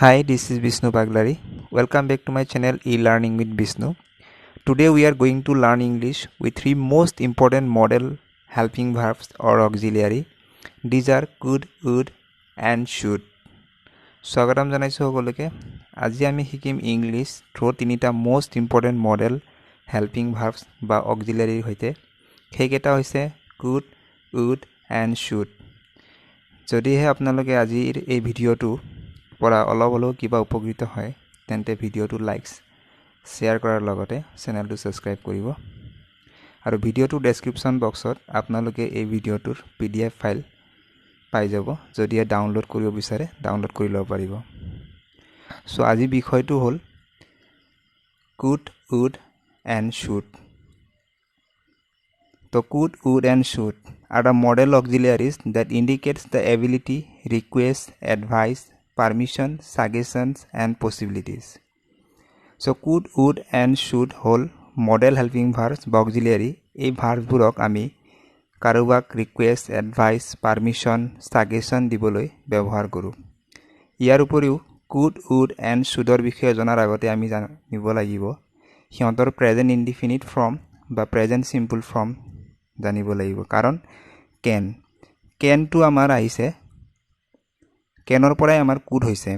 Hi, this is Vishnu Baglari. Welcome back to my channel E-Learning with Vishnu. Today we are going to learn English with three most important model helping verbs or auxiliary. These are could, would and should. স্বাগতম জানাইছো সকলোকে আজি আমি শিকিম English through তিনিটা most important model helping verbs বা অক্সিলাৰীৰ হৈতে সেইকেইটা হৈছে could, would and should. যদিহে আপোনালোকে আজিৰ এই ভিডিঅ'টো পৰা অলপ অলপ কিবা উপকৃত হয় তেন্তে ভিডিঅ'টো লাইকস শ্বেয়াৰ কৰাৰ লগতে চেনেলটো সাবস্ক্ৰাইব কৰিব আৰু ভিডিঅ'টোৰ ডেসক্ৰিপচন বক্সত আপোনালোকে এই ভিডিঅ'টোৰ PDF ফাইল পাই যাব যদি ডাউনলোড কৰিব বিচাৰে ডাউনলোড কৰি ল'ব পাৰিব সো আজি বিষয়টো হ'ল could, would and should. So could, would and should are the model auxiliaries that indicates the ability, request, advice, permission, suggestions and possibilities. So could, would and should hold model helping verbs বা auxiliary. এই ভাৰ্ববোৰক আমি কাৰোবাক request, advice, permission, suggestion দিবলৈ ব্যৱহাৰ কৰোঁ। ইয়াৰ উপৰিও could, would and shouldৰ বিষয়ে জনাৰ আগতে আমি জানিব লাগিব সিহঁতৰ প্ৰেজেন্ট ইনডিফিনিট ফৰ্ম বা প্ৰেজেন্ট সিম্পল ফৰ্ম জানিব লাগিব কাৰণ can টো আমাৰ আহিছে কেনৰ পৰাই আমাৰ could হৈছে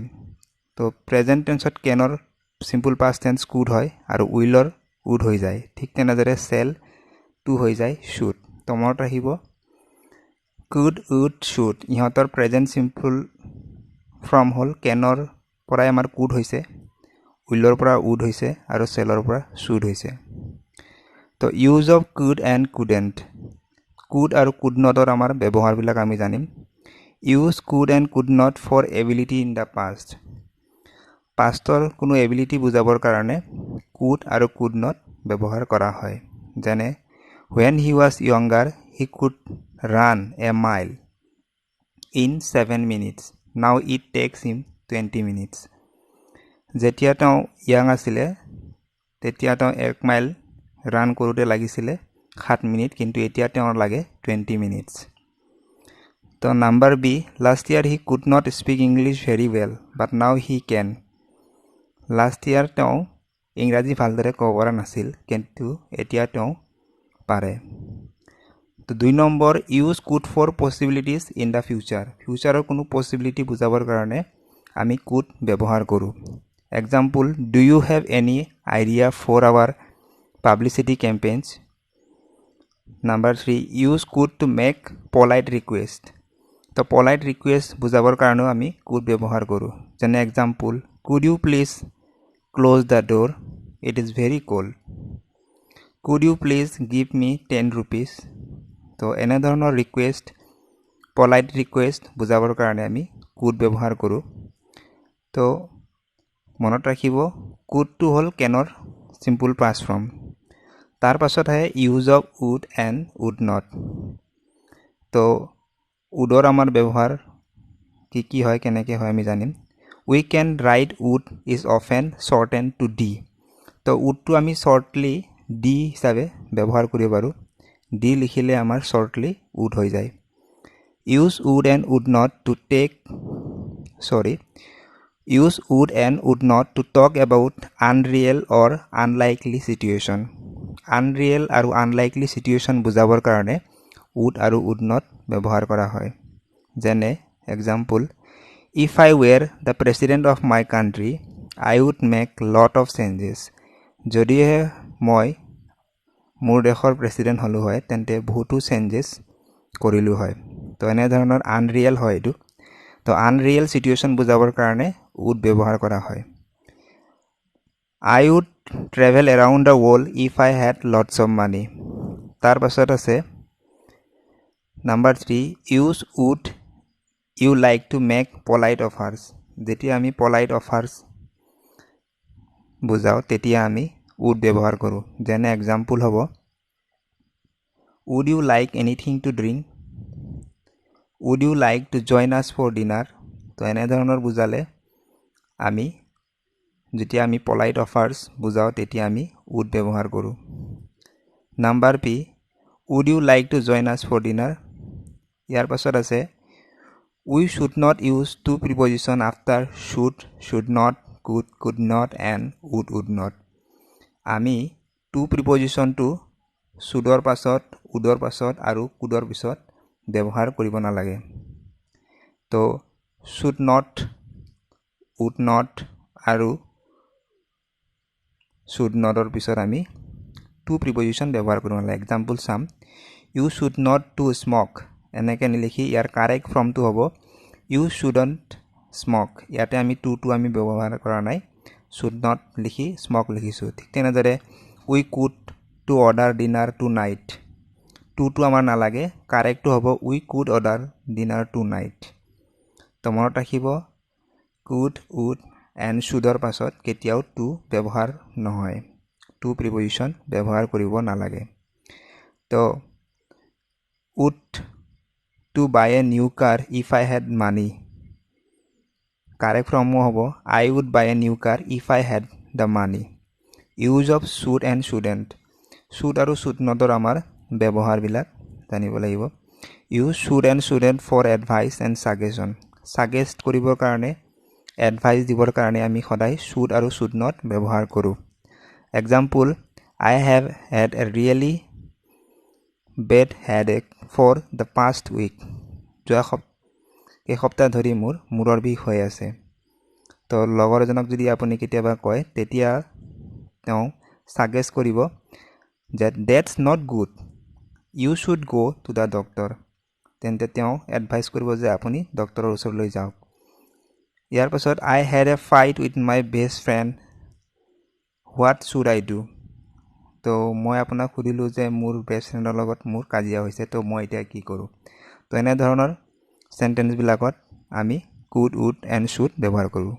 তো প্ৰেজেন্ট টেন্সত কেনৰ সিম্পল পাস্ট টেন্স could হয় আৰু উইলৰ would হৈ যায় ঠিক তেনেদৰে shall টো হৈ যায় should তো মনত ৰাখিব could, would, should ইহঁতৰ প্ৰেজেন্ট সিম্পল ফৰ্ম হল কেনৰ পৰাই আমাৰ could হৈছে উইলৰ পৰা would হৈছে আৰু shallৰ পৰা should হৈছে তো use of could and couldn't could আৰু could notৰ আমাৰ ব্যৱহাৰ বিলাক আমি জানিম use could and could not for ability in the past pastৰ কোনো ability বুজাবৰ কাৰণে could আৰু could not ব্যৱহাৰ কৰা হয় যেনে when he was younger he could run a mile in 7 minutes now it takes him 20 minutes যেতিয়া তেওঁ ইয়াং আছিল তেতিয়া তেওঁ 1 মাইল ৰান কৰোতে লাগিছিল 7 মিনিট কিন্তু এতিয়া তেওঁৰ লাগে 20 minutes তো number B last year he could not speak English very well but now he can last year তেওঁ ইংৰাজী ভালদৰে ক'ব পৰা নাছিল কিন্তু এতিয়া তেওঁ পাৰে তো 2 number use could for possibilities in the future futureৰ কোনো possibility বুজাবৰ কাৰণে আমি could ব্যৱহাৰ কৰোঁ example do you have any idea for our publicity campaigns number 3 use could to make polite request তো polite request বুজাবৰ কাৰণে আমি could ব্যৱহাৰ কৰোঁ যেনে example could you please close the door it is very cold could you please give me 10 rupees তো এনে ধৰণৰ ৰিকুৱেষ্ট polite request বুজাবৰ কাৰণে আমি could ব্যৱহাৰ কৰোঁ তো মনত ৰাখিব could টো হল কেনৰ simple past form তাৰ পাছত আহে use of would and would not তো woodৰ আমাৰ ব্যৱহাৰ কি হয় কেনেকৈ হয় আমি জানিম we can write would is often shortened to d তো would টো আমি shortly d হিচাপে ব্যৱহাৰ কৰিব পাৰো d লিখিলে আমাৰ shortly would হৈ যায় use would and would not to use would and would not to talk about unreal or unlikely situation unreal আৰু unlikely situation বুজাবৰ কাৰণে would আৰু would not ব্যৱহাৰ কৰা হয় যেনে example if I were the president of my country I would make lot of changes যদিহে মই মোৰ দেশৰ প্ৰেসিডেন্ট হলো হয় তেন্তে বহুতো চেঞ্জেস কৰিলো হয় তো এনে ধৰণৰ আনৰিয়েল হয় এটো তো আনৰিয়েল সিচুৱেচন বুজাবৰ কাৰণে would ব্যৱহাৰ কৰা হয় I would travel around the world if I had lots of money তাৰ পাছত আছে number 3 use would you like to make polite offers যেতিয়া আমি polite offers বুজাও তেতিয়া আমি would ব্যৱহাৰ কৰোঁ যেনে example হ'ব would you like anything to drink would you like to join us for dinner তো এনে ধৰণৰ বুজালে আমি যেতিয়া আমি polite offers বুজাও তেতিয়া আমি would ব্যৱহাৰ কৰোঁ number P would you like to join us for dinner ইয়াৰ পাছত আছে We should not use to preposition after should not, could not and would not. আমি to preposition to shouldৰ পাছত, wouldৰ পাছত আৰু couldৰ পিছত ব্যৱহাৰ কৰিব নালাগে। তো should not, would not আৰু should notৰ পিছত আমি to preposition ব্যৱহাৰ কৰিব নালাগে। এক্সাম্পল চাম, you should not to smoke, এনেকৈ নিলিখি ইয়াৰ কাৰেক্ট ফৰ্মটো হ'ব you shouldn't smoke। ইয়াতে আমি to আমি ব্যৱহাৰ কৰা নাই, should not লিখি smoke লিখিছোঁ। ঠিক তেনেদৰে we could to order dinner tonight, to আমাৰ নালাগে, কাৰেক্টটো হ'ব we could order dinner tonight। তো মনত ৰাখিব could, would and shouldৰ পাছত কেতিয়াও to ব্যৱহাৰ নহয়, to preposition ব্যৱহাৰ কৰিব নালাগে। তো would to buy a new car if I had money, correct form হ'ব I would buy a new car if I had the money। use of should and shouldn't, should আৰু should notৰ আমাৰ ব্যৱহাৰবিলাক জানিব লাগিব। use should and shouldn't for advice and suggestion, suggest কৰিবৰ কাৰণে, advice দিবৰ কাৰণে আমি সদায় should আৰু should not ব্যৱহাৰ কৰোঁ। example, I have had a really bad headache for the past week, যোৱা এসপ্তাহ ধৰি মোৰ মূৰৰ বিষ হৈ আছে। তো লগৰ এজনক যদি আপুনি কেতিয়াবা কয় তেতিয়া তেওঁ সাজেষ্ট কৰিব যে that's not good, you should go to the doctor, তেন্তে তেওঁ এডভাইস কৰিব যে আপুনি ডক্টৰৰ ওচৰলৈ যাওক। ইয়াৰ পাছত I had a fight with my best friend, what should I do? তো মই আপোনাক সুধিলোঁ যে মোৰ বেষ্ট ফ্ৰেণ্ডৰ লগত মোৰ কাজিয়া হৈছে, তো মই এতিয়া কি কৰোঁ? তো এনে ধৰণৰ সেন্টেন্সবিলাকত আমি could, would and should ব্যৱহাৰ কৰোঁ।